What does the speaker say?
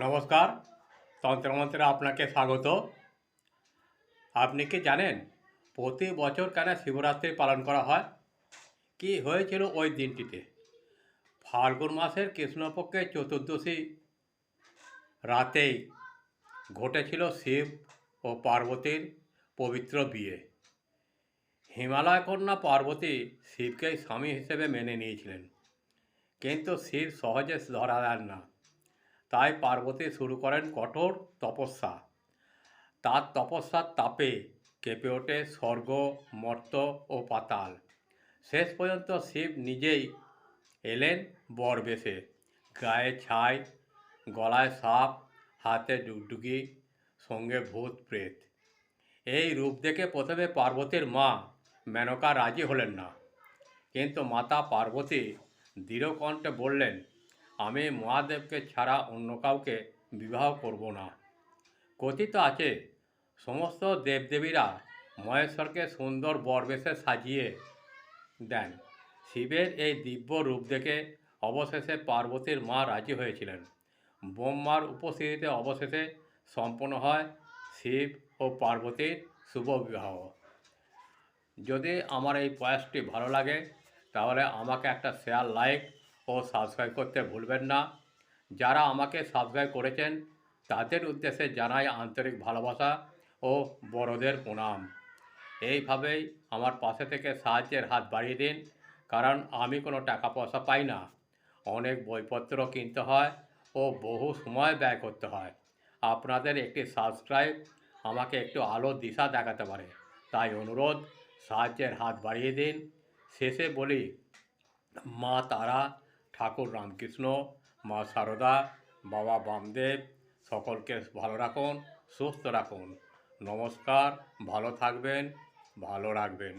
নমস্কার। তন্ত্রমন্ত্রে আপনাকে স্বাগত। আপনি কি জানেন প্রতি বছর কেন শিবরাত্রি পালন করা হয়? কি হয়েছিল ওই দিনটিতে? ফাল্গুন মাসের কৃষ্ণপক্ষের চতুর্দশী রাতেই ঘটেছিল শিব ও পার্বতীর পবিত্র বিয়ে। হিমালয় কন্যা পার্বতী শিবকে স্বামী হিসেবে মেনে নিয়েছিলেন, কিন্তু শিব সহজে ধরা দেন না। তাই পার্বতী শুরু করেন কঠোর তপস্যা। তার তপস্যার তাপে কেঁপে ওঠে স্বর্গ, মর্ত্য ও পাতাল। শেষ পর্যন্ত শিব নিজেই এলেন বর বেশে, গায়ে ছাই, গলায় সাপ, হাতে ডুগডুগি, সঙ্গে ভূত প্রেত। এই রূপ দেখে প্রথমে পার্বতীর মা মেনকা রাজি হলেন না, কিন্তু মাতা পার্বতী দৃঢ় কণ্ঠে বললেন, আমি মহাদেবকে ছাড়া অন্য কাউকে বিবাহ করব না। কথিত আছে সমস্ত দেবদেবীরা মহেশ্বরকে সুন্দর বরবেশে সাজিয়ে দেন। শিবের এই দিব্য রূপ দেখে অবশেষে পার্বতীর মা রাজি হয়েছিলেন। ব্রহ্মার উপস্থিতিতে অবশেষে সম্পন্ন হয় শিব ও পার্বতীর শুভ বিবাহ। যদি আমার এই প্রয়াসটি ভালো লাগে তাহলে আমাকে একটা শেয়ার, লাইক ও সাবস্ক্রাইব করতে ভুলবেন না। যারা আমাকে সাবস্ক্রাইব করেছেন তাদের উদ্দেশ্যে জানাই আন্তরিক ভালোবাসা ও বড়দের প্রণাম। এইভাবেই আমার পাশে থেকে সাহায্যের হাত বাড়িয়ে দিন, কারণ আমি কোনো টাকা পয়সা পাই না। অনেক বইপত্র কিনতে হয় ও বহু সময় ব্যয় করতে হয়। আপনাদের একটি সাবস্ক্রাইব আমাকে একটু আলো দিশা দেখাতে পারে, তাই অনুরোধ, সাহায্যের হাত বাড়িয়ে দিন। শেষে বলি, মা তারা, ঠাকুর রামকৃষ্ণ, মা সারদা, বাবা বামদেব সকলকে ভালো রাখুন, সুস্থ রাখুন। নমস্কার, ভালো থাকবেন, ভালো রাখবেন।